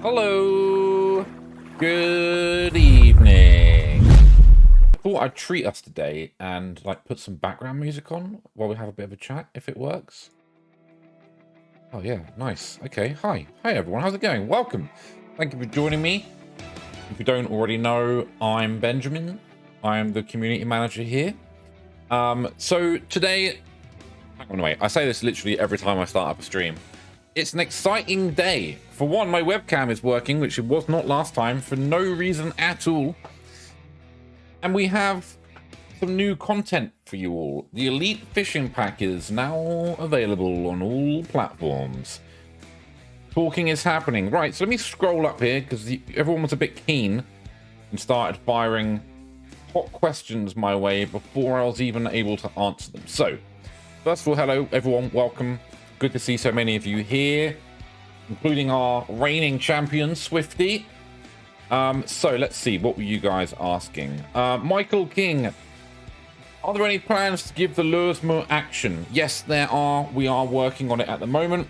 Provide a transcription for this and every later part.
Hello. Good evening. I thought I'd treat us today and like put some background music on while we have a bit of a chat, if it works. Oh yeah, nice. Okay, hi everyone. How's it going? Welcome. Thank you for joining me. If you don't already know, I'm Benjamin. I am the community manager here. So today, hang on, wait. I say this literally every time I start up a stream. It's an exciting day. For one, my webcam is working, which it was not last time, for no reason at all. And we have some new content for you all. The Elite Fishing Pack is now available on all platforms. Talking is happening. Right, so let me scroll up here, because everyone was a bit keen and started firing hot questions my way before I was even able to answer them. So, first of all, hello, everyone. Welcome. Good to see so many of you here, including our reigning champion, Swifty. So let's see, what were you guys asking? Michael King, are there any plans to give the lures more action? Yes, there are. We are working on it at the moment.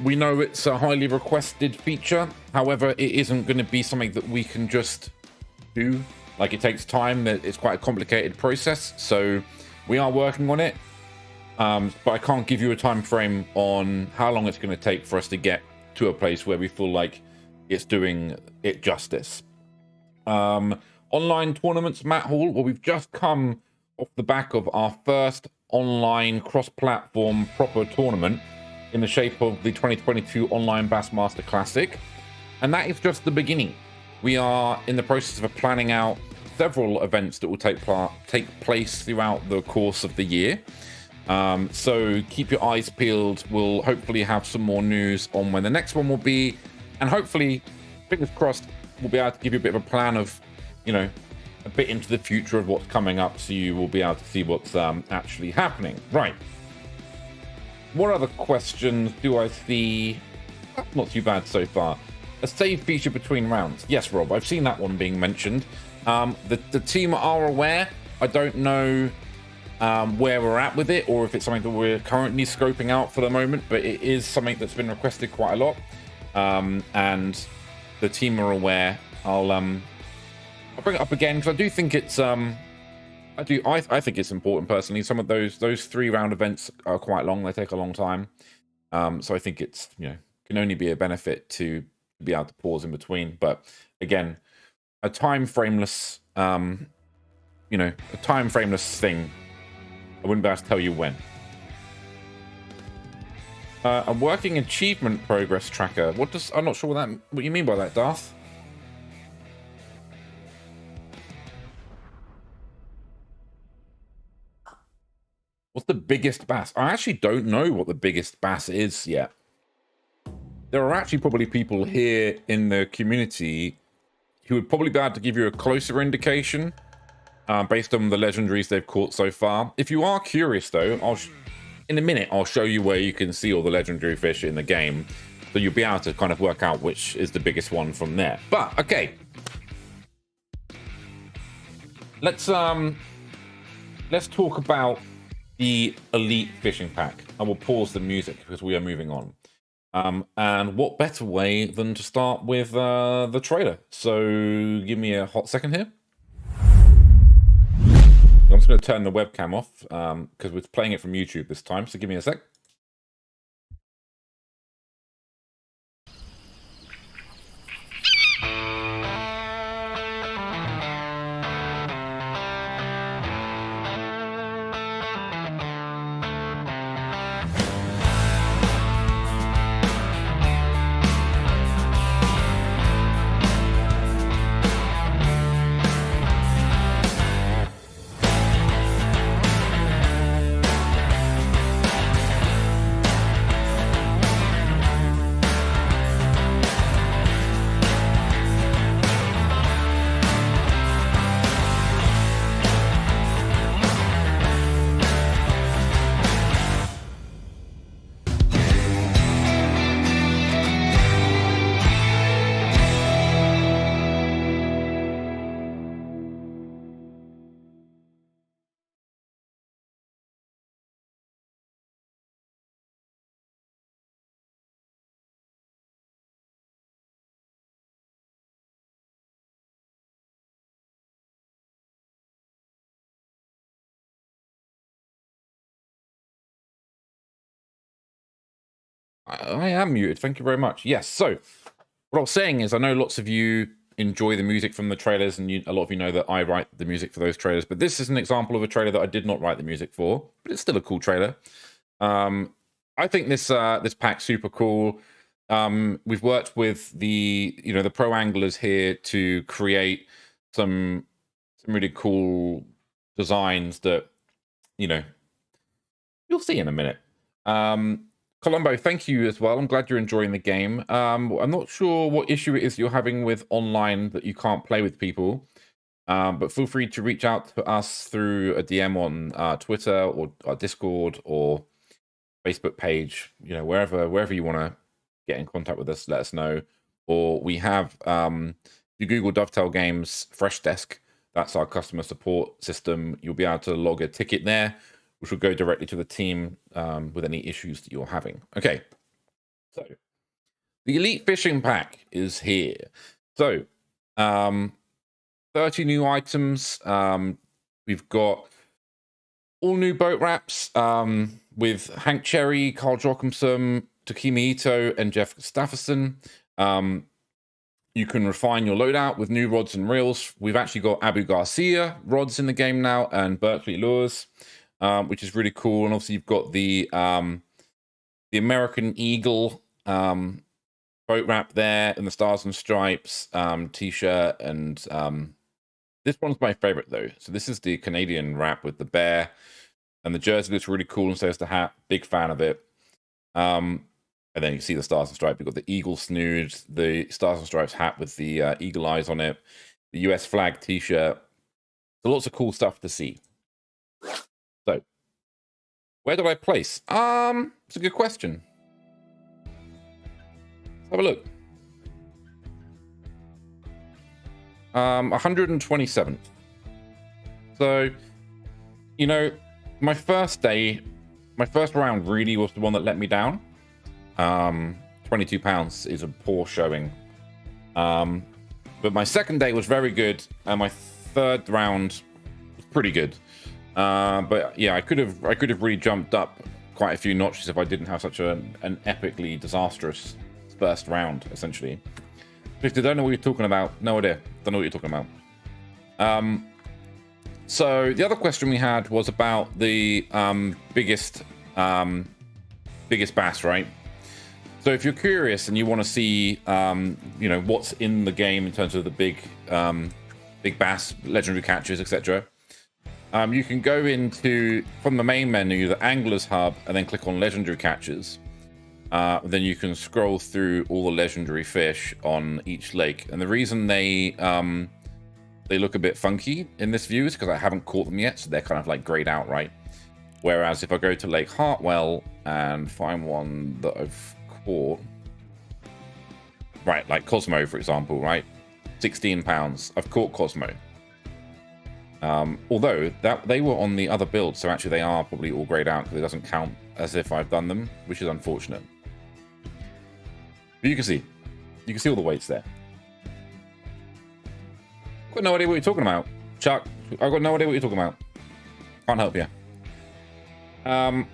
We know it's a highly requested feature. However, it isn't going to be something that we can just do. Like, it takes time. It's quite a complicated process. So we are working on it. But I can't give you a time frame on how long it's going to take for us to get to a place where we feel like it's doing it justice. Online tournaments, Matt Hall. Well, we've just come off the back of our first online cross-platform proper tournament in the shape of the 2022 Online Bassmaster Classic. And that is just the beginning. We are in the process of planning out several events that will take place throughout the course of the year. So keep your eyes peeled. We'll hopefully have some more news on when the next one will be, and hopefully, fingers crossed, we'll be able to give you a bit of a plan of, you know, a bit into the future of what's coming up, so you will be able to see what's actually happening. Right. What other questions do I see? Not too bad so far. A save feature between rounds. Yes, Rob, I've seen that one being mentioned. The team are aware. I don't know where we're at with it, or if it's something that we're currently scoping out for the moment, but it is something that's been requested quite a lot, and the team are aware. I'll bring it up again because I do think it's I think it's important personally. Some of those 3-round events are quite long; they take a long time, so I think it's, you know, can only be a benefit to be able to pause in between. But again, a time frameless thing. I wouldn't be able to tell you when. A working achievement progress tracker. I'm not sure what you mean by that, Darth. What's the biggest bass? I actually don't know what the biggest bass is yet. There are actually probably people here in the community who would probably be able to give you a closer indication. Based on the legendaries they've caught so far. If you are curious, though, in a minute I'll show you where you can see all the legendary fish in the game, so you'll be able to kind of work out which is the biggest one from there. But okay, let's talk about the Elite Fishing Pack. I will pause the music because we are moving on. And what better way than to start with the trailer? So give me a hot second here. I'm just going to turn the webcam off because we're playing it from YouTube this time, so give me a sec. I am muted. Thank you very much. Yes. So what I was saying is, I know lots of you enjoy the music from the trailers, and a lot of you know that I write the music for those trailers. But this is an example of a trailer that I did not write the music for, but it's still a cool trailer. I think this pack's super cool. We've worked with the pro anglers here to create some really cool designs that you'll see in a minute. Colombo, thank you as well. I'm glad you're enjoying the game. I'm not sure what issue it is you're having with online that you can't play with people, but feel free to reach out to us through a DM on Twitter or Discord or Facebook page. Wherever you want to get in contact with us, let us know. Or we have, if you Google Dovetail Games Fresh Desk, that's our customer support system. You'll be able to log a ticket there, which will go directly to the team with any issues that you're having. Okay, so the Elite Fishing Pack is here. So 30 new items. We've got all new boat wraps with Hank Cherry, Carl Jochumsen, Takimi Ito, and Jeff Stafferson. You can refine your loadout with new rods and reels. We've actually got Abu Garcia rods in the game now and Berkeley lures, which is really cool. And also you've got the American Eagle boat wrap there and the Stars and Stripes t-shirt. And this one's my favorite though. So this is the Canadian wrap with the bear, and the jersey looks really cool, and so is the hat. Big fan of it. And then you see the Stars and Stripes. You've got the Eagle snood, the Stars and Stripes hat with the eagle eyes on it, the US flag t-shirt. So lots of cool stuff to see. So, where did I place? It's a good question. Let's have a look. 127th. So, my first round really was the one that let me down. 22 pounds is a poor showing. But my second day was very good, and my third round was pretty good. But yeah, I could have really jumped up quite a few notches if I didn't have such an epically disastrous first round, essentially. If you don't know what you're talking about, no idea. Don't know what you're talking about. So the other question we had was about the biggest bass, right? So if you're curious and you want to see, what's in the game in terms of the big bass, legendary catches, etc., you can go from the main menu, the Anglers Hub, and then click on Legendary Catches. Then you can scroll through all the legendary fish on each lake. And the reason they look a bit funky in this view is because I haven't caught them yet, so they're kind of like grayed out, right? Whereas if I go to Lake Hartwell and find one that I've caught, right, like Cosmo, for example, right? 16 pounds. I've caught Cosmo. Although they were on the other build, so actually they are probably all grayed out because it doesn't count as if I've done them, which is unfortunate. But you can see all the weights there. I've got no idea what you're talking about, Chuck. I've got no idea what you're talking about. Can't help you. Are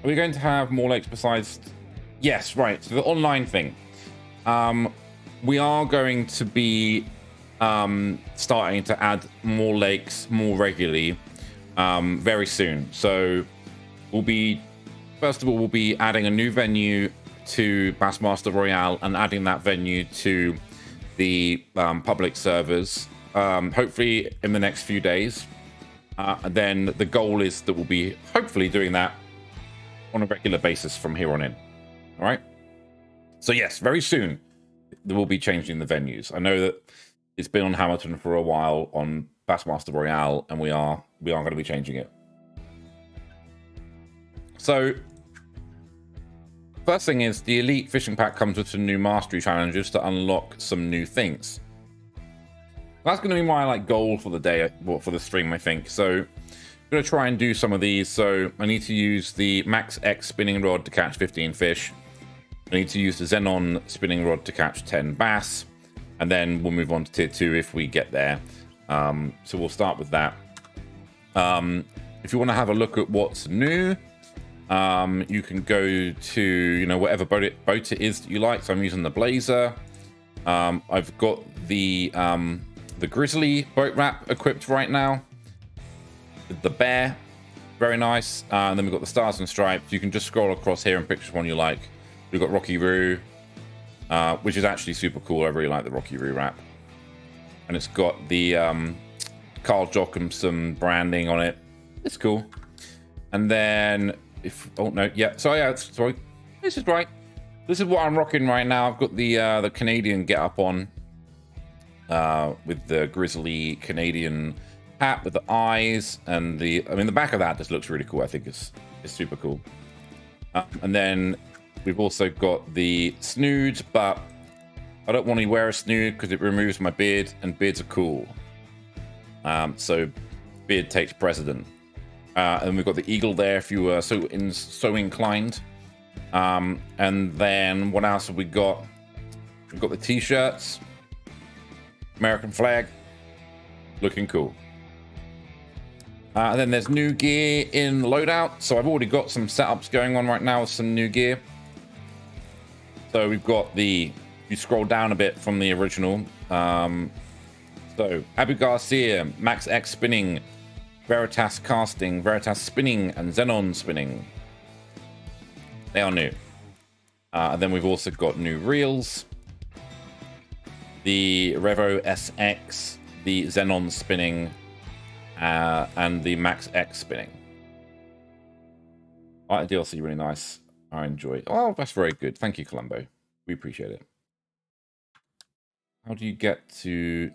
we going to have more lakes besides? Yes, right. So the online thing. We are going to be starting to add more lakes more regularly very soon. So we'll be adding a new venue to Bassmaster Royale and adding that venue to the public servers, hopefully in the next few days. And then the goal is that we'll be hopefully doing that on a regular basis from here on in. All right. So yes, very soon we'll be changing the venues. I know that it's been on Hamilton for a while on Bassmaster Royale, and we are going to be changing it. So first thing is the Elite Fishing Pack comes with some new mastery challenges to unlock some new things. That's going to be my goal for the day, for the stream, I think. So I'm going to try and do some of these. So I need to use the Max X spinning rod to catch 15 fish. I need to use the Xenon spinning rod to catch 10 bass. And then we'll move on to tier 2 if we get there. So we'll start with that. If you want to have a look at what's new, You can go to, you know, whatever boat it is that you like. So I'm using the Blazer. I've got the Grizzly boat wrap equipped right now. The Bear, very nice. And then we've got the Stars and Stripes. You can just scroll across here and pick which one you like. We've got Rocky Roo, which is actually super cool. I really like the Rocky Roo wrap. And it's got the Carl Jochumsen branding on it. It's cool. And then if sorry, this is right. This is what I'm rocking right now. I've got the Canadian getup on with the Grizzly Canadian hat with the eyes and the back of that just looks really cool. I think it's super cool. And then we've also got the snood, but I don't want to wear a snood because it removes my beard, and beards are cool. So beard takes precedent. And we've got the eagle there if you were so inclined. And then what else have we got? We've got the t-shirts, American flag, looking cool. And then there's new gear in loadout. So I've already got some setups going on right now with some new gear. So we've got you scroll down a bit from the original. So Abu Garcia, Max X spinning, Veritas casting, Veritas spinning, and Xenon spinning. They are new. And then we've also got new reels. The Revo SX, the Xenon spinning, and the Max X spinning. I like the DLC, really nice. I enjoy it. Oh, that's very good. Thank you, Columbo. We appreciate it. How do you get to...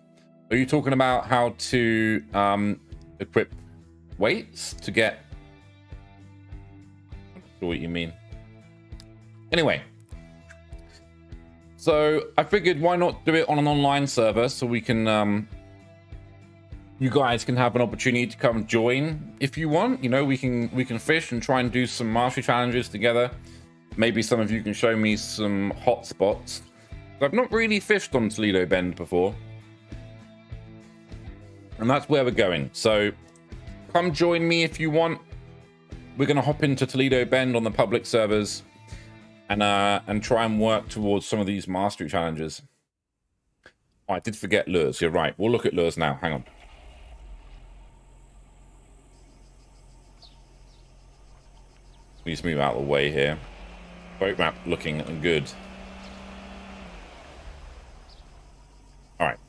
Are you talking about how to equip weights to get... I'm not sure what you mean. Anyway. So I figured why not do it on an online server so we can... you guys can have an opportunity to come join if you want. You know, we can fish and try and do some mastery challenges together. Maybe some of you can show me some hot spots. I've not really fished on Toledo Bend before. And that's where we're going. So come join me if you want. We're going to hop into Toledo Bend on the public servers and try and work towards some of these mastery challenges. Oh, I did forget lures. You're right. We'll look at lures now. Hang on. We just move out of the way here. Boat map looking good. All right.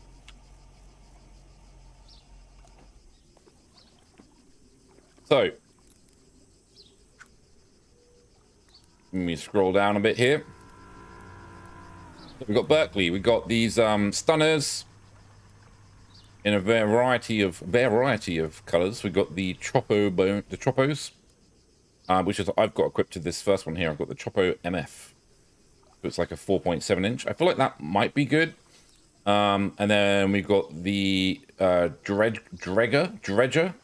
So, let me scroll down a bit here. We've got Berkeley. We've got these stunners in a variety of colors. We've got the Choppos, which is I've got equipped to this first one here. I've got the Choppo MF. So it's like a 4.7 inch. I feel like that might be good. And then we've got the Dredger.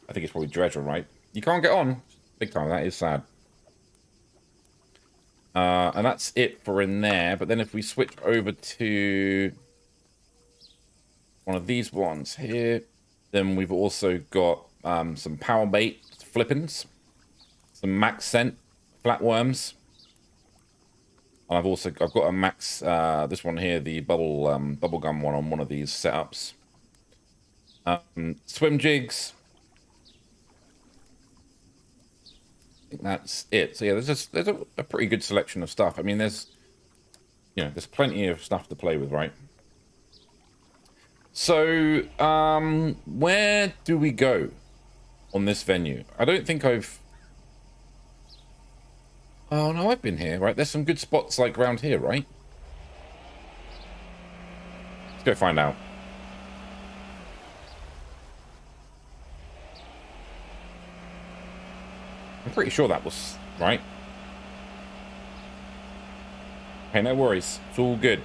I think it's probably Dredger, right? You can't get on. Big time. That is sad. And that's it for in there. But then if we switch over to one of these ones here, then we've also got some power bait flippins, some max scent flatworms. And I've got a max this one here, the bubblegum one on one of these setups. Swim jigs. I think that's it. So yeah, there's a pretty good selection of stuff. I mean, there's plenty of stuff to play with, right? So where do we go on this venue? I don't think I've... Oh no, I've been here, right? There's some good spots like around here, right? Let's go find out. I'm pretty sure that was right. Okay, no worries. It's all good.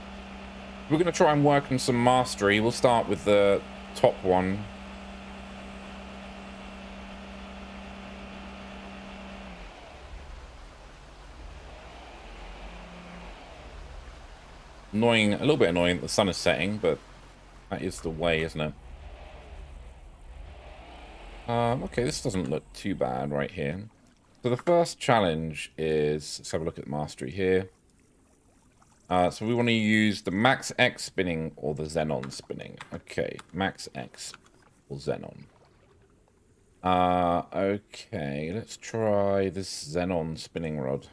We're going to try and work on some mastery. We'll start with the top one. Annoying, a little bit annoying that the sun is setting, but that is the way, isn't it? Okay, this doesn't look too bad right here. So the first challenge is, let's have a look at the mastery here. So we want to use the Max X spinning or the Xenon spinning. Okay, Max X or Xenon. Okay, let's try this Xenon spinning rod.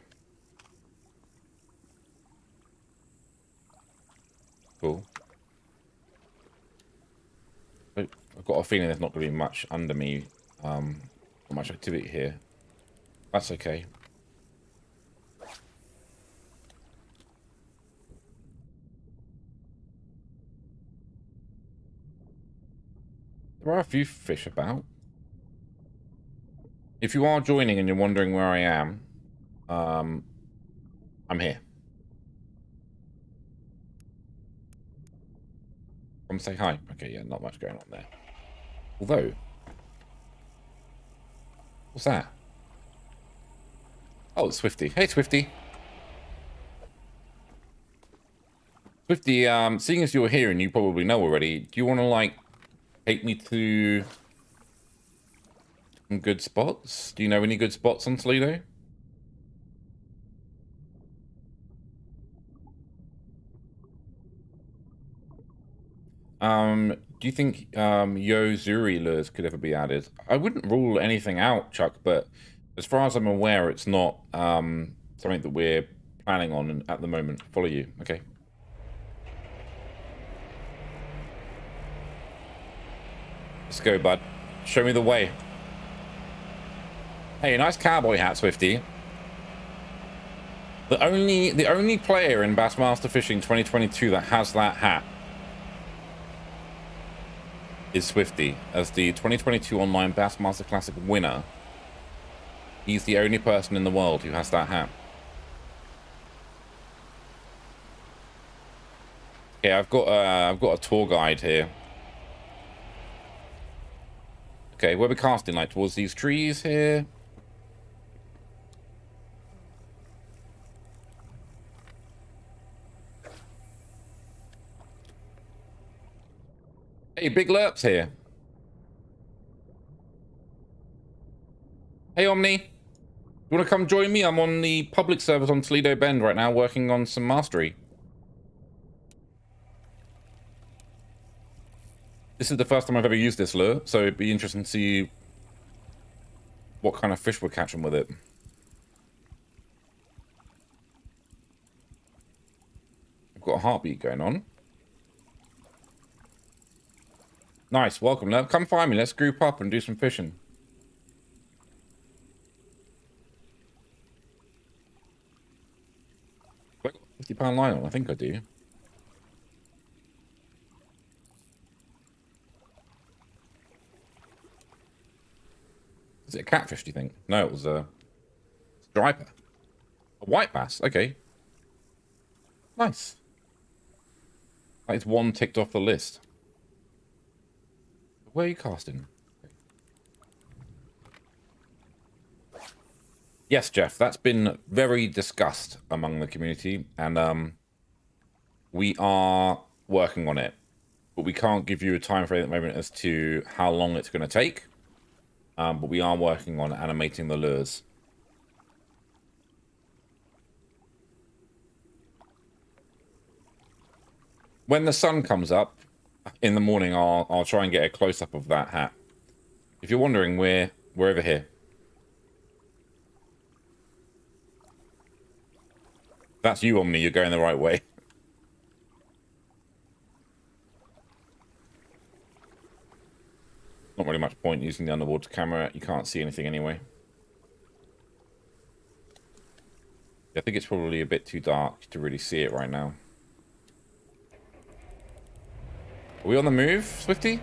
Cool. I've got a feeling there's not going to be much under me, not much activity here. That's okay. There are a few fish about. If you are joining and you're wondering where I am, I'm here. Come say hi. Okay, yeah, not much going on there. Although, what's that? Oh, it's Swifty. Hey, Swifty. Swifty, seeing as you're here and you probably know already, do you want to, like, take me to some good spots? Do you know any good spots on Toledo? Do you think Yo-Zuri lures could ever be added? I wouldn't rule anything out, Chuck, but as far as I'm aware, it's not something that we're planning on at the moment. Follow you, okay? Let's go, bud. Show me the way. Hey, nice cowboy hat, Swifty. The only player in Bassmaster Fishing 2022 that has that hat is Swifty. As the 2022 Online Bassmaster Classic winner, he's the only person in the world who has that hat. Okay, I've got a tour guide here. Okay, where are we casting? Like towards these trees here? Hey, Big Lerp's here. Hey, Omni. You want to come join me? I'm on the public servers on Toledo Bend right now, working on some mastery. This is the first time I've ever used this lure, so it'd be interesting to see what kind of fish we're catching with it. I've got a heartbeat going on. Nice, welcome. Now come find me. Let's group up and do some fishing. I've got a 50-pound line on. I think I do. Is it a catfish, do you think? No, it was a striper. A white bass. Okay. Nice. That is one ticked off the list. Where are you casting? Yes, Jeff, that's been very discussed among the community, and we are working on it. But we can't give you a time frame at the moment as to how long it's going to take. But we are working on animating the lures. When the sun comes up in the morning, I'll try and get a close-up of that hat. If you're wondering, we're over here. That's you, Omni. You're going the right way. Not really much point using the underwater camera. You can't see anything anyway. I think it's probably a bit too dark to really see it right now. Are we on the move, Swifty?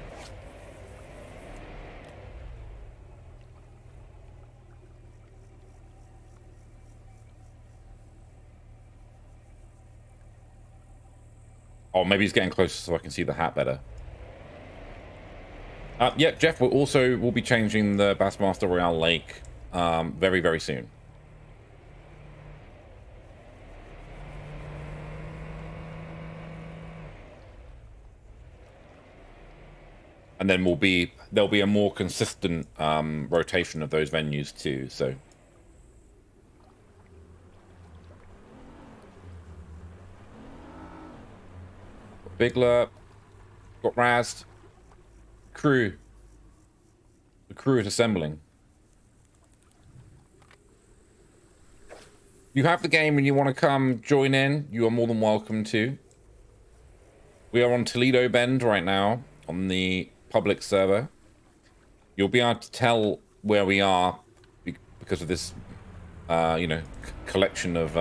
Oh, maybe he's getting closer so I can see the hat better. Yeah, Jeff, we'll be changing the Bassmaster Royale Lake very, very soon. And then there'll be a more consistent rotation of those venues too, so Big lurp. Got razzed. Crew. The crew is assembling. If you have the game and you want to come join in, you are more than welcome to. We are on Toledo Bend right now on the public server. You'll be able to tell where we are because of this, you know, collection of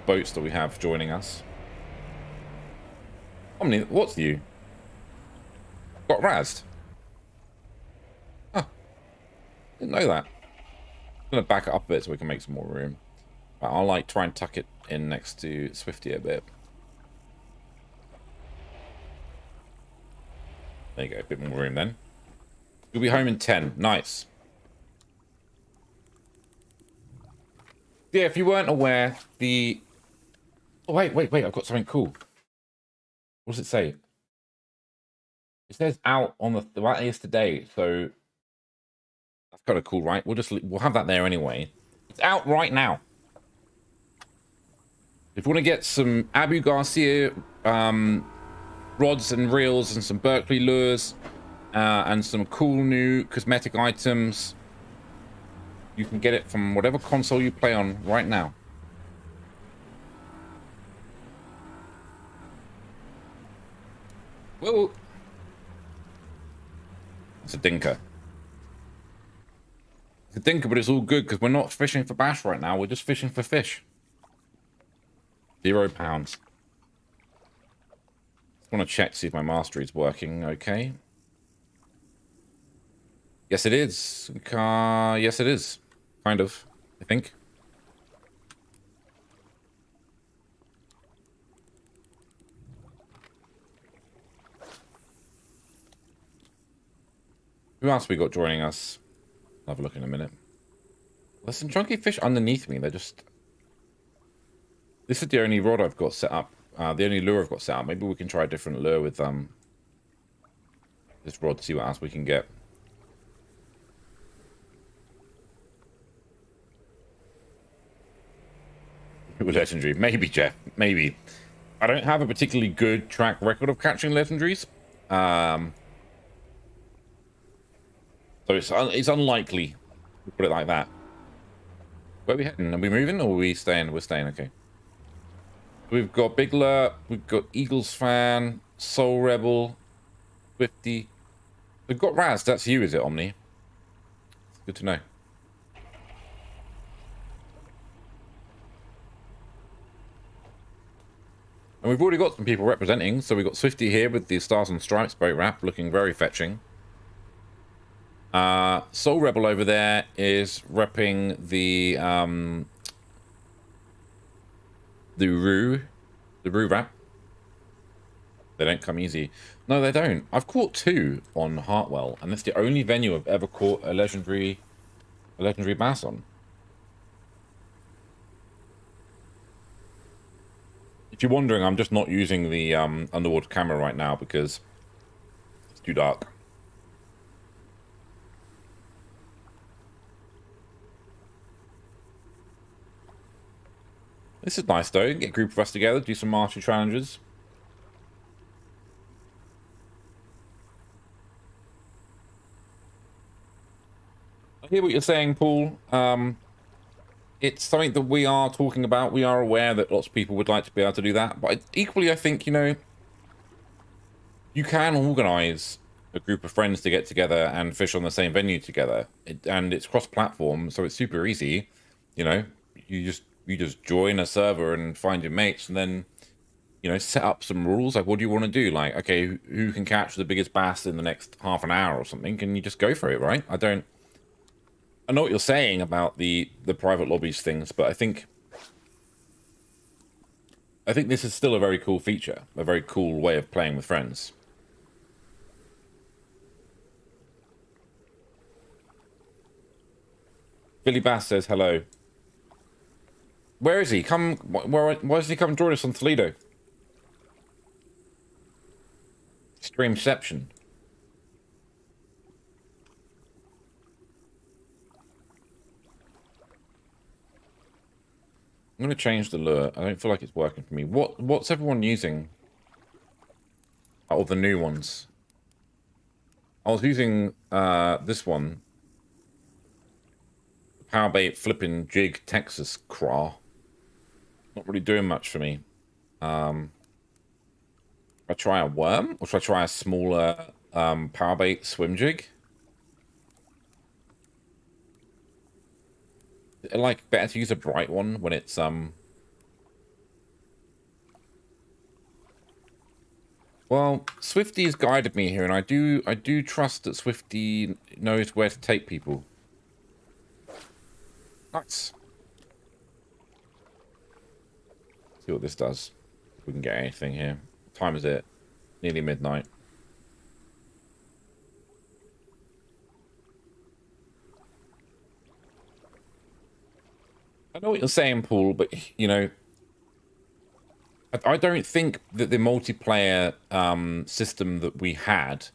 boats that we have joining us. Omni, what's you? Got razzed? Huh. Didn't know that. I'm gonna back it up a bit so we can make some more room. But I'll like try and tuck it in next to Swifty a bit. There you go, a bit more room then. You'll be home in 10. Nice. Yeah, if you weren't aware, the... Oh, wait, I've got something cool. What does it say? It says out on the... That is today, so... That's kind of cool, right? We'll have that there anyway. It's out right now. If you want to get some Abu Garcia rods and reels and some Berkeley lures and some cool new cosmetic items, you can get it from whatever console you play on right now. Whoa. It's a dinker. It's a dinker, but it's all good because we're not fishing for bass right now. We're just fishing for fish. £0. Just want to check to see if my mastery is working okay. Yes, it is. Yes, it is. Kind of, I think. Who else we got joining us? I'll have a look in a minute. There's some chunky fish underneath me. They're just... This is the only rod I've got set up. The only lure I've got set up. Maybe we can try a different lure with this rod, see what else we can get. Legendary. Maybe, Jeff. Maybe. I don't have a particularly good track record of catching legendaries. So it's unlikely. We'll put it like that. Where are we heading? Are we moving or are we staying? We're staying, okay. We've got Big Lurp, we've got Eagles Fan, Soul Rebel, 50. We've got Raz, that's you, is it, Omni? Good to know. And we've already got some people representing, so we've got Swifty here with the Stars and Stripes boat wrap, looking very fetching. Soul Rebel over there is repping the Roo wrap. They don't come easy. No, they don't. I've caught 2 on Hartwell, and it's the only venue I've ever caught a legendary bass on. If you're wondering, I'm just not using the underwater camera right now because it's too dark. This is nice though. Get a group of us together, do some mastery challenges. I hear what you're saying, Paul. It's something that we are talking about. We are aware that lots of people would like to be able to do that. But equally, I think, you know, you can organise a group of friends to get together and fish on the same venue together. And it's cross-platform, so it's super easy. You know, you just join a server and find your mates and then, you know, set up some rules. Like, what do you want to do? Like, okay, who can catch the biggest bass in the next half an hour or something? And you just go for it, right? I know what you're saying about the private lobbies things, but I think this is still a very cool feature, a very cool way of playing with friends. Billy Bass says hello. Where is he? Why does he come join us on Toledo? Streamception. I'm going to change the lure. I don't feel like it's working for me. What's everyone using? All the new ones. I was using this one. Powerbait flipping jig Texas craw. Not really doing much for me. Should I try a worm? Or should I try a smaller powerbait swim jig? Is it, like, better to use a bright one when it's Well, Swifty's guided me here, and I do trust that Swifty knows where to take people. Nice. See what this does. If we can get anything here. What time is it? Nearly midnight. I know what you're saying, Paul, but you know, I don't think that the multiplayer system that we had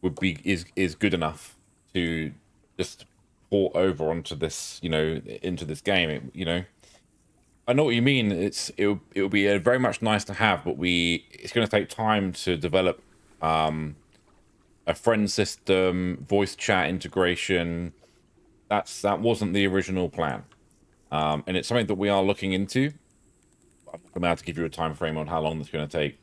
would be is good enough to just port over onto this, you know, into this game. You know, I know what you mean. It would be very much nice to have, but it's going to take time to develop a friend system, voice chat integration. That wasn't the original plan, and it's something that we are looking into. I'm not going to have to give you a time frame on how long that's going to take.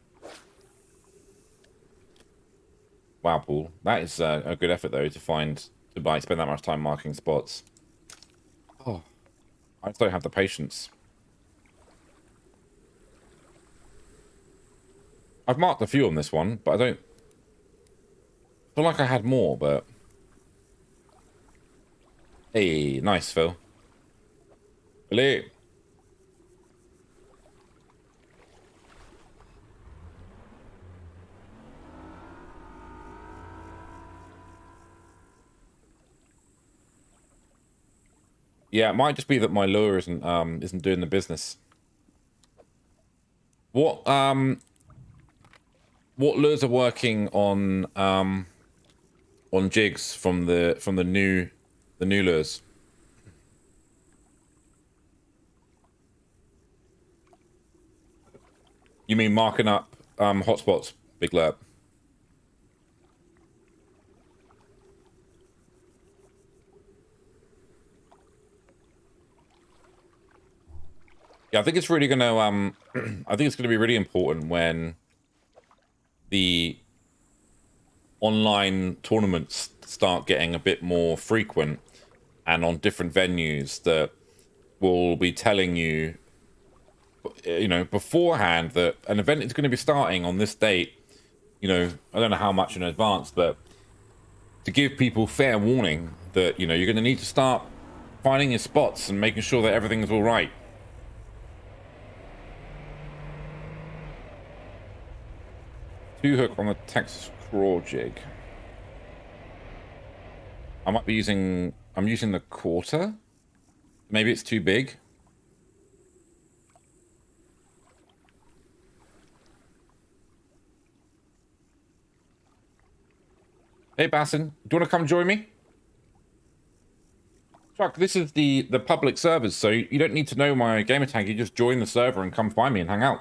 Wow, Paul, that is a good effort though to spend that much time marking spots. Oh, I just don't have the patience. I've marked a few on this one, but I don't feel like I had more. But hey, nice, Phil. Hello. Yeah, it might just be that my lure isn't doing the business. What lures are working on jigs from the new lures? You mean marking up hotspots, Big Lerp? Yeah, I think it's really gonna I think it's gonna be really important when the online tournaments start getting a bit more frequent and on different venues that will be telling you, you know, beforehand that an event is going to be starting on this date. You know, I don't know how much in advance, but to give people fair warning that, you know, you're going to need to start finding your spots and making sure that everything's all right. Two hook on the Texas craw jig. I'm using the quarter. Maybe it's too big. Hey Bassin, do you want to come join me? Chuck, this is the public servers, so you don't need to know my gamer tag. You just join the server and come find me and hang out.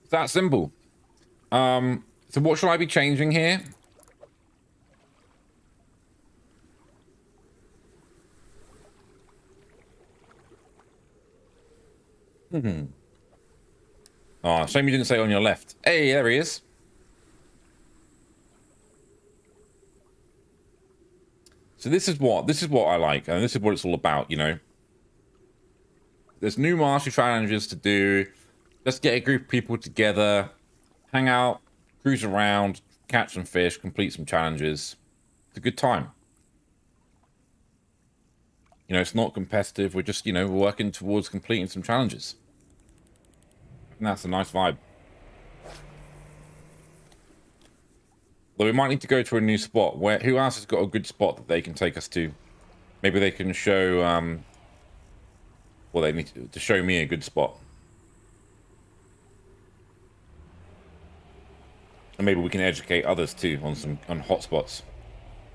It's that simple. So what should I be changing here? Oh, shame you didn't say on your left. Hey, there he is. So this is what I like, and this is what it's all about, you know. There's new mastery challenges to do. Let's get a group of people together, hang out, cruise around, catch some fish, complete some challenges. It's a good time. You know, it's not competitive. We're just, you know, working towards completing some challenges. And that's a nice vibe. Though we might need to go to a new spot. Who else has got a good spot that they can take us to? Maybe they can show, well, they need to show me a good spot. And maybe we can educate others too on hot spots.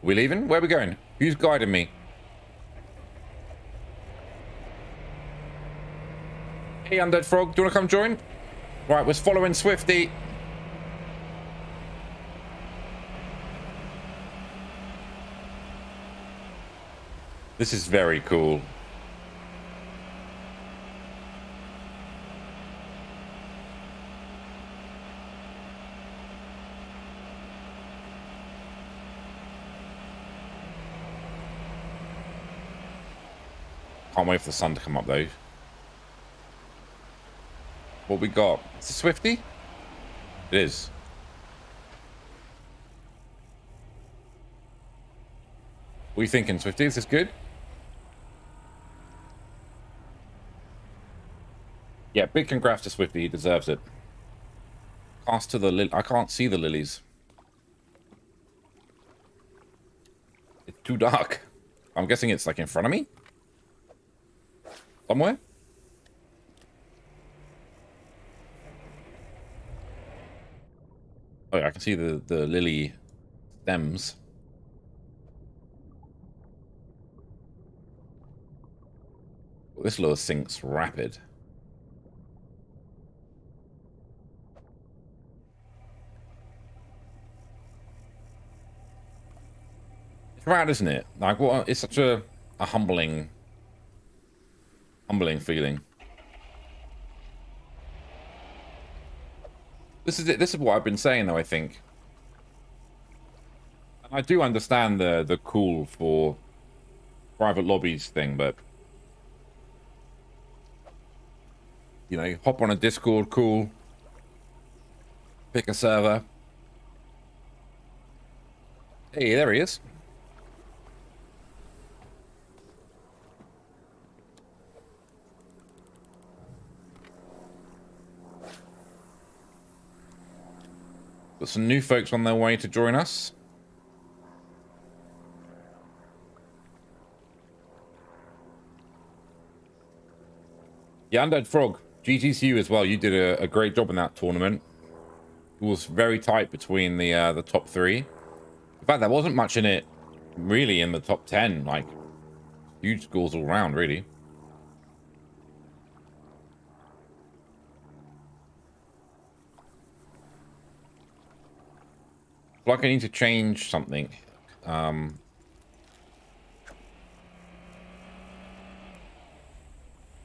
Are we leaving? Where are we going? Who's guiding me? Hey, Undead Frog, do you want to come join? Right, we're following Swifty. This is very cool. Can't wait for the sun to come up though. What we got? Is it Swifty? It is. What are you thinking, Swifty? Is this good? Yeah, big congrats to Swifty. He deserves it. Cast to the lily. I can't see the lilies. It's too dark. I'm guessing it's like in front of me? Somewhere? Oh yeah, I can see the lily stems. Well, this lure sinks rapid. It's rad, isn't it? Like, what? It's such a humbling feeling. This is it. This is what I've been saying, though. I think, and I do understand the call for private lobbies thing, but you know, hop on a Discord, cool. Pick a server. Hey, there he is. Got some new folks on their way to join us. Yeah, Undead Frog, GG's to you as well. You did a great job in that tournament. It was very tight between the top three. In fact, there wasn't much in it really in the top 10. Like, huge scores all round, really. Like, I need to change something. What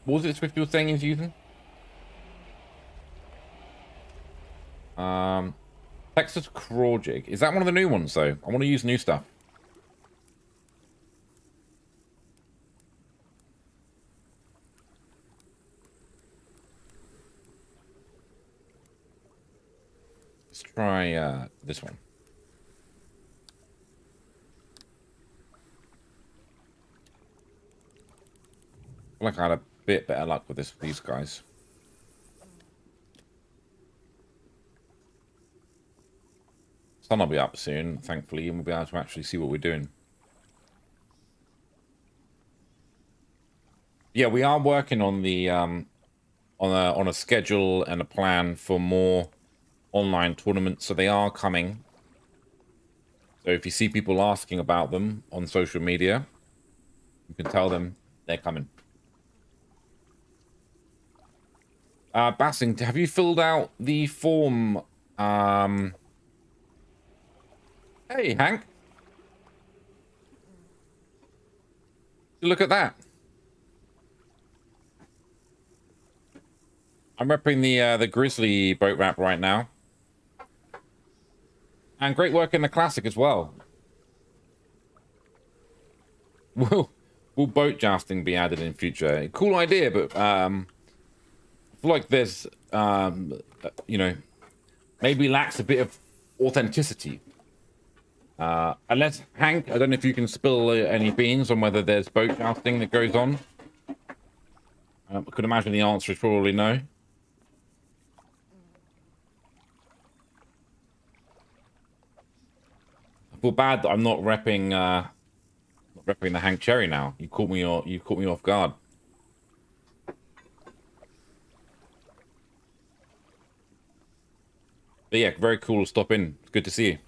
was it Swifty was saying he's using? Texas Craw Jig. Is that one of the new ones, though? I want to use new stuff. Let's try this one. I feel like I had a bit better luck with these guys. Sun will be up soon, thankfully, and we'll be able to actually see what we're doing. Yeah, we are working on the on a schedule and a plan for more online tournaments, so they are coming. So if you see people asking about them on social media, you can tell them they're coming. Bassing, have you filled out the form? Hey, Hank. Look at that. I'm repping the Grizzly boat wrap right now. And great work in the Classic as well. Will boat jousting be added in future? Cool idea, but I feel like there's you know, maybe lacks a bit of authenticity. Unless, Hank, I don't know if you can spill any beans on whether there's boat jousting that goes on. I could imagine the answer is probably no. I feel bad that I'm not repping the Hank Cherry now. You caught me off guard. But yeah, very cool to stop in. It's good to see you.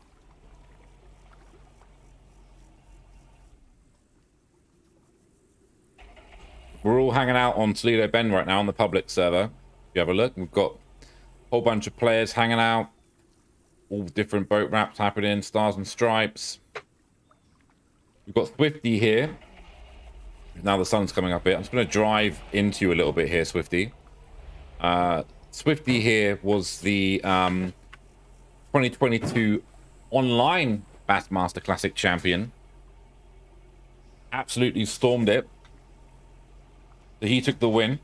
We're all hanging out on Toledo Bend right now on the public server. If you have a look, we've got a whole bunch of players hanging out. All different boat wraps happening, stars and stripes. We've got Swifty here. Now the sun's coming up here. I'm just going to drive into you a little bit here, Swifty. Swifty here was the 2022 online Bassmaster Classic champion. Absolutely stormed it. So he took the win.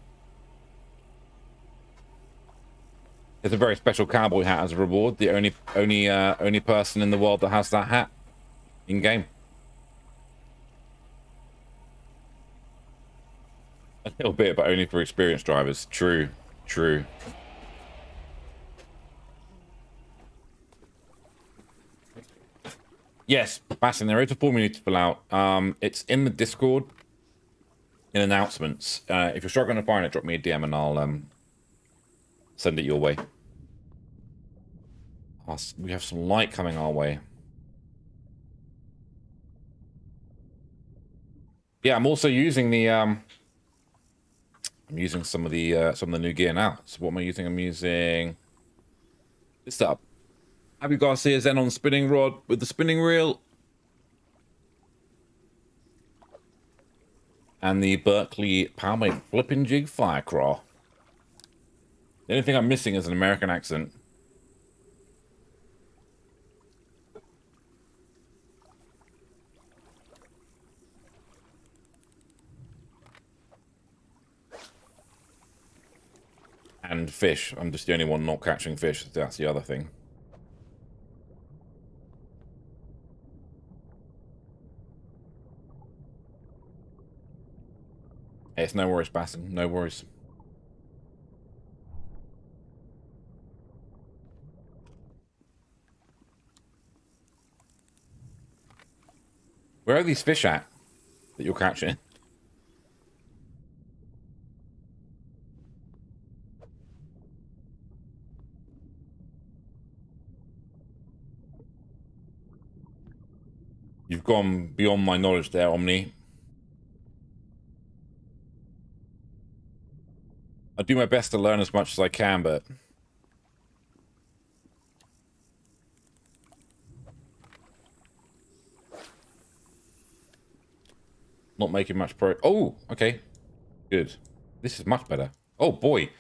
It's a very special cowboy hat as a reward. The only person in the world that has that hat in game. A little bit, but only for experienced drivers. True, true. Yes, Bassin, there is a form you need to fill out. It's in the Discord in announcements. If you're struggling to find it, drop me a DM and I'll send it your way. Oh, we have some light coming our way. Yeah, I'm also using the I'm using some of the new gear now. So what am I using? I'm using this setup. Abby Garcia's then on spinning rod with the spinning reel. And the Berkeley Palmate flipping jig firecraw. The only thing I'm missing is an American accent. And fish. I'm just the only one not catching fish. That's the other thing. Hey, it's no worries, Bassin. No worries. Where are these fish at that you're catching? You've gone beyond my knowledge there, Omni. I do my best to learn as much as I can, but not making much progress. Oh, okay. Good. This is much better. Oh, boy.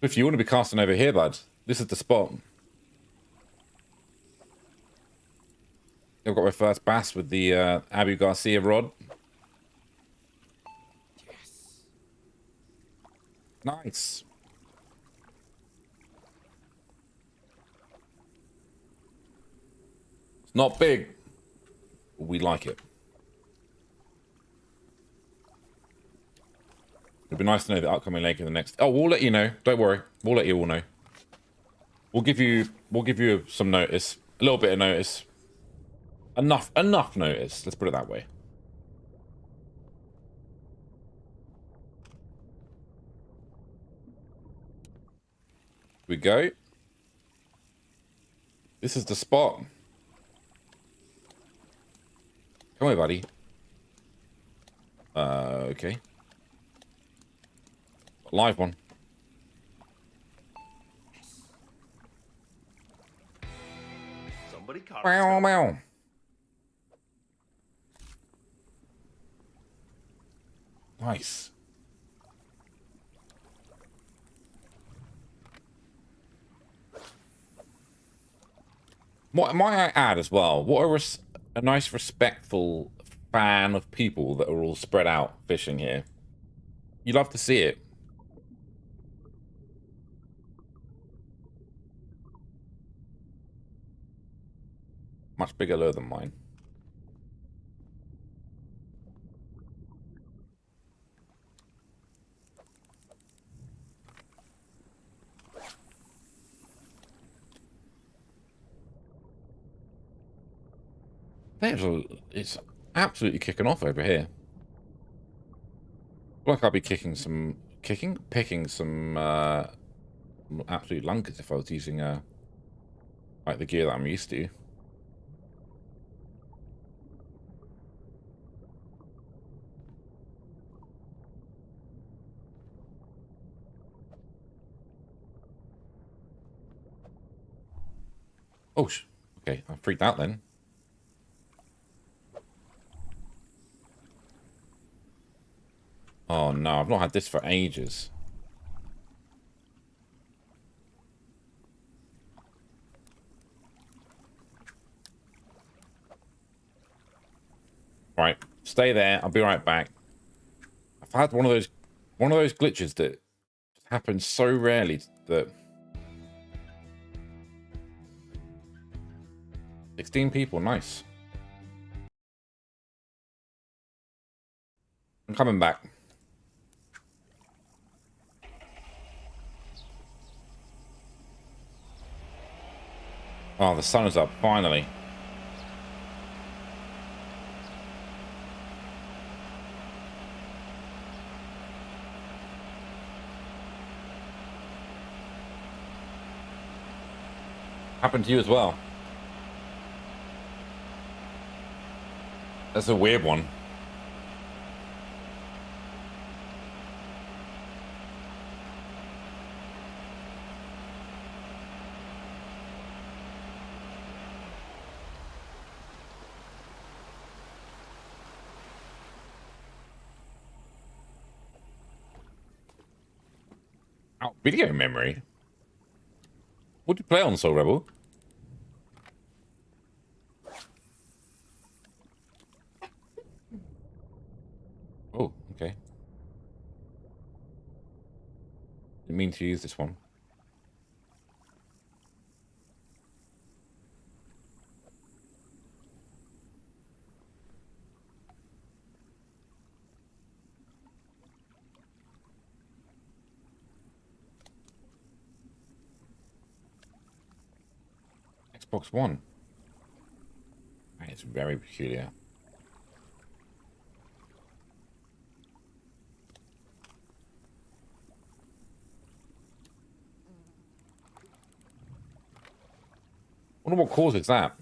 If you want to be casting over here, bud, this is the spot. I've got my first bass with the Abu Garcia rod. Yes. Nice. It's not big, but we like it. It'd be nice to know the upcoming lake in the next. Oh, we'll let you know. Don't worry. We'll let you all know. We'll give you some notice. A little bit of notice. Enough notice. Let's put it that way. Here we go. This is the spot. Come on, buddy. Okay. Live one. Somebody caught Meow, meow. Nice. What might I add as well? What a nice, respectful fan of people that are all spread out fishing here. You love to see it. Much bigger lure than mine. It's absolutely kicking off over here. Like I'll be picking some absolute lunkers if I was using like the gear that I'm used to. Oh, okay. I freaked out then. Oh no, I've not had this for ages. Right, stay there. I'll be right back. I've had one of those glitches that happens so rarely that 16 people, nice. I'm coming back. Oh, the sun is up, finally. Happened to you as well. That's a weird one. Oh, video memory. What do you play on, Soul Rebel? Oh, okay. Didn't mean to use this one. Xbox One. It's very peculiar. Wonder what causes that.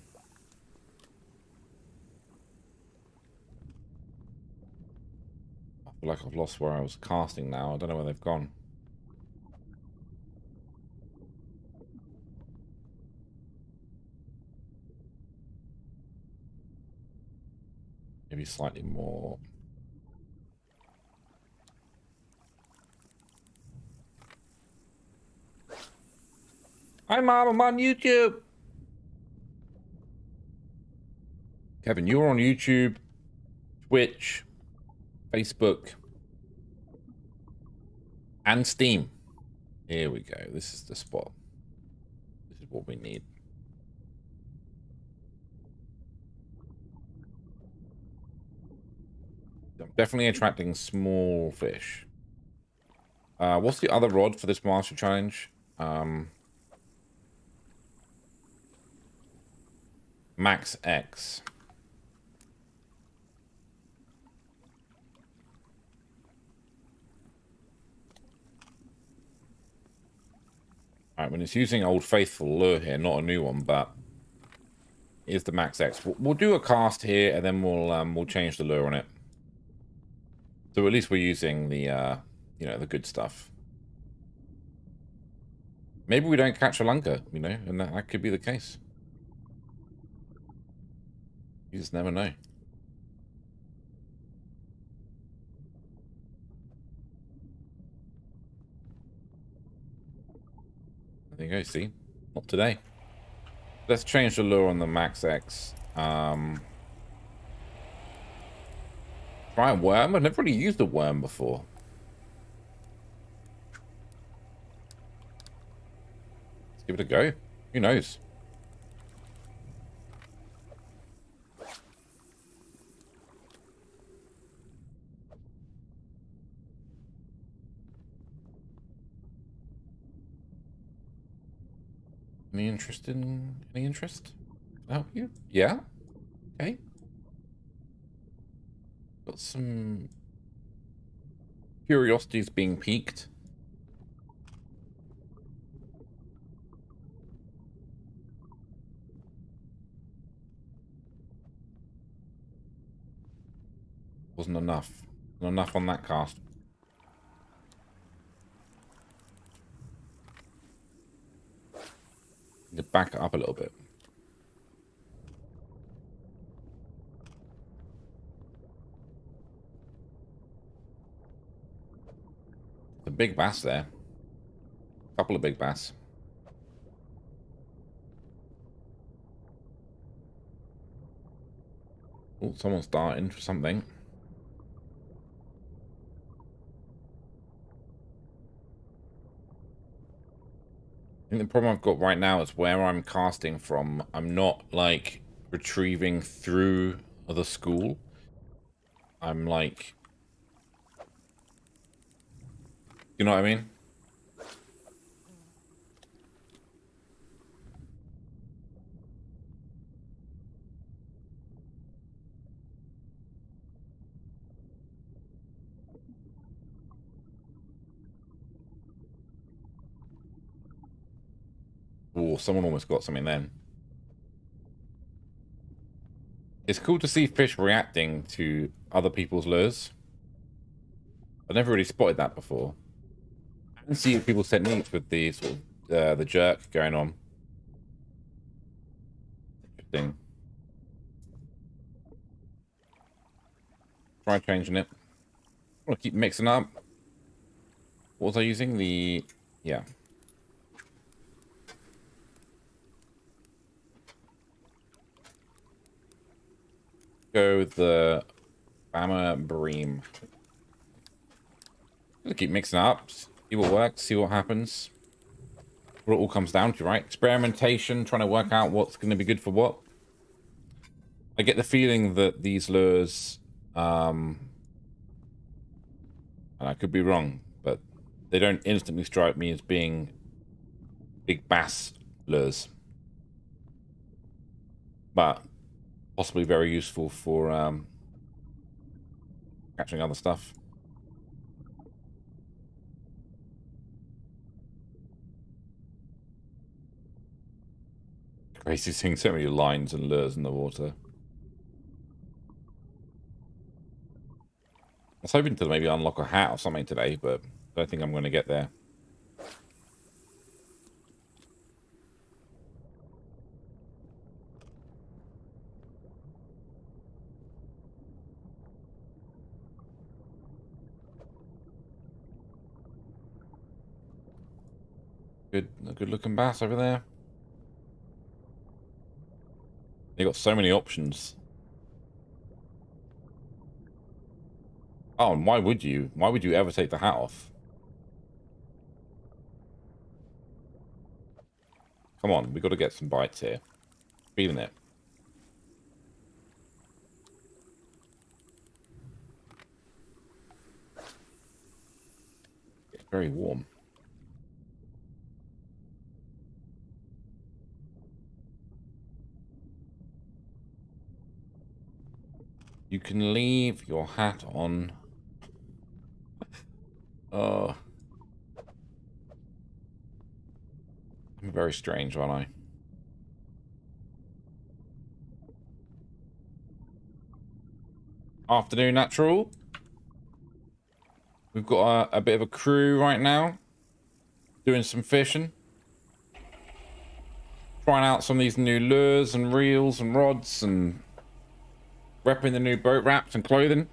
I feel like I've lost where I was casting now. I don't know where they've gone. Maybe slightly more. Hi, Mom. I'm on YouTube. Kevin, you're on YouTube, Twitch, Facebook, and Steam. Here we go. This is the spot. This is what we need. I'm definitely attracting small fish. What's the other rod for this master challenge? Max X. Alright, when it's using Old Faithful lure here, not a new one, but is the Max X. We'll do a cast here, and then we'll change the lure on it. So at least we're using the you know, the good stuff. Maybe we don't catch a lunker, you know, and that could be the case. You just never know. There you go, see? Not today. Let's change the lure on the Max X. Try a worm? I've never really used a worm before. Let's give it a go. Who knows? Any interest? Can I help you? Yeah? Okay. Got some curiosities being piqued. Wasn't enough. Not enough on that cast. Need to back it up a little bit. big bass there. Couple of big bass. Oh, someone's darting for something. I think the problem I've got right now is where I'm casting from, I'm not like retrieving through the school. I'm like, you know what I mean? Oh, someone almost got something then. It's cool to see fish reacting to other people's lures. I've never really spotted that before. And see people's techniques with the sort of the jerk going on. Interesting. Try changing it. I want to keep mixing up. What was I using? Yeah. Go with the Bama Bream. Just keep mixing up. See what works. See what happens. What it all comes down to, right? Experimentation, trying to work out what's going to be good for what. I get the feeling that these lures, and I could be wrong, but they don't instantly strike me as being big bass lures. But possibly very useful for catching other stuff. Crazy seeing so many lines and lures in the water. I was hoping to maybe unlock a hat or something today, but I don't think I'm going to get there. A good looking bass over there. They got so many options. Oh, and why would you? Why would you ever take the hat off? Come on, we got to get some bites here. Feeling it. It's very warm. You can leave your hat on. Oh. I'm very strange, aren't I? Afternoon, natural. We've got a bit of a crew right now. Doing some fishing. Trying out some of these new lures and reels and rods and repping the new boat wraps and clothing.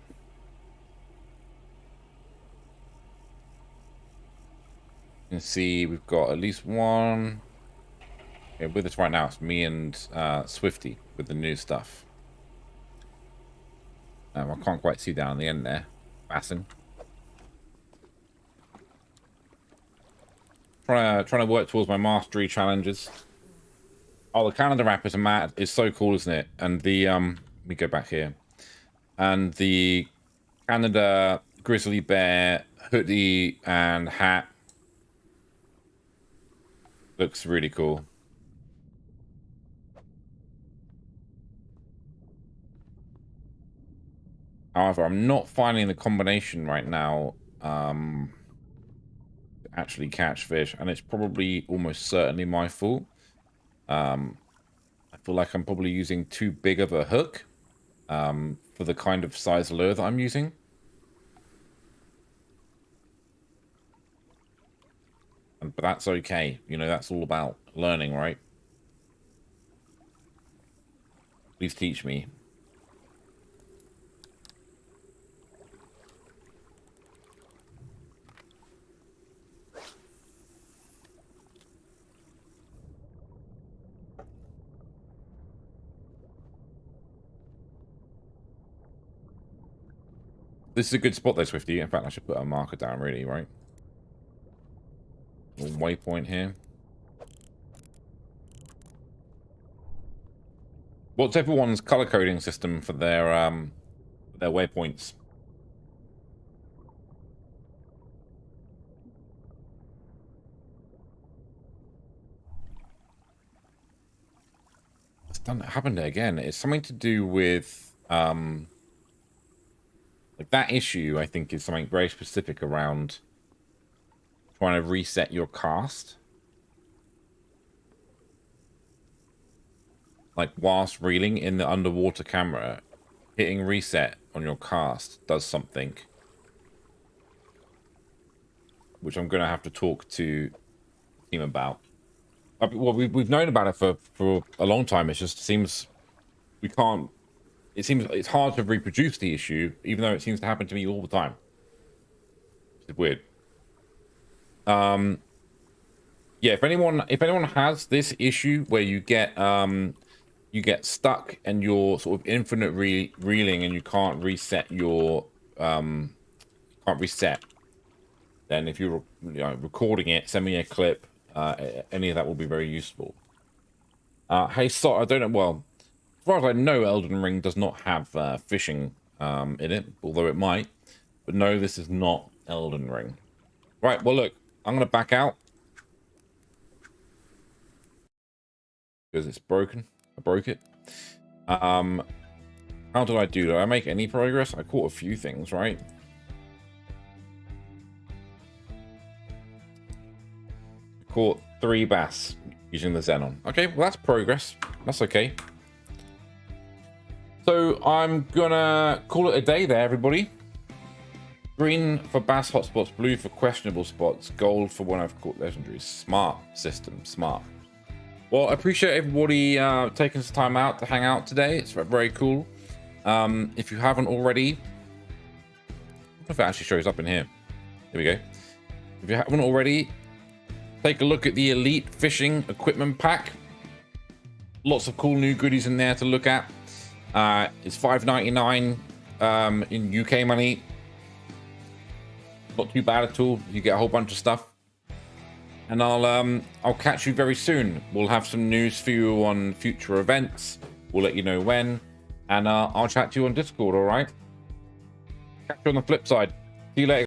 You can see we've got at least one. Okay, with us right now, it's me and Swifty with the new stuff. I can't quite see down the end there. Fasten. Trying to work towards my mastery challenges. Oh, the Canada wrap is so cool, isn't it? And the let me go back here. And the Canada grizzly bear hoodie and hat looks really cool. However, I'm not finding the combination right now to actually catch fish, and it's probably almost certainly my fault. I feel like I'm probably using too big of a hook for the kind of size lure that I'm using. But that's okay. You know, that's all about learning, right? Please teach me. This is a good spot though, Swifty. In fact, I should put a marker down, really, right? A waypoint here. What's everyone's color coding system for their waypoints? It's happened again. It's something to do with like that issue. I think is something very specific around trying to reset your cast. Like whilst reeling in the underwater camera, hitting reset on your cast does something, which I'm gonna have to talk to the team about. Well, we've known about it for a long time. It just seems we can't. It seems it's hard to reproduce the issue, even though it seems to happen to me all the time. It's weird. Yeah. If anyone has this issue where you get stuck and you're sort of infinite reeling and you can't reset your then if you're recording it, send me a clip. Any of that will be very useful. Hey, so I don't know. Well, as far as I know, Elden Ring does not have fishing in it, although it might. But no, this is not Elden Ring. Right. Well, look, I'm gonna back out because it's broken. I broke it. How did I do? Did I make any progress? I caught a few things, right? I caught 3 bass using the Xenon. Okay, well that's progress. That's okay. So I'm gonna call it a day there, everybody. Green for bass hotspots, blue for questionable spots, gold for when I've caught legendaries. Smart system, smart. Well, I appreciate everybody taking some time out to hang out today. It's very cool. If you haven't already, I don't know if it actually shows up in here. Here we go. If you haven't already, take a look at the Elite Fishing Equipment Pack. Lots of cool new goodies in there to look at. It's $5.99 in UK money. Not too bad at all. You get a whole bunch of stuff. And I'll catch you very soon. We'll have some news for you on future events. We'll let you know when. And I'll chat to you on Discord, all right? Catch you on the flip side. See you later.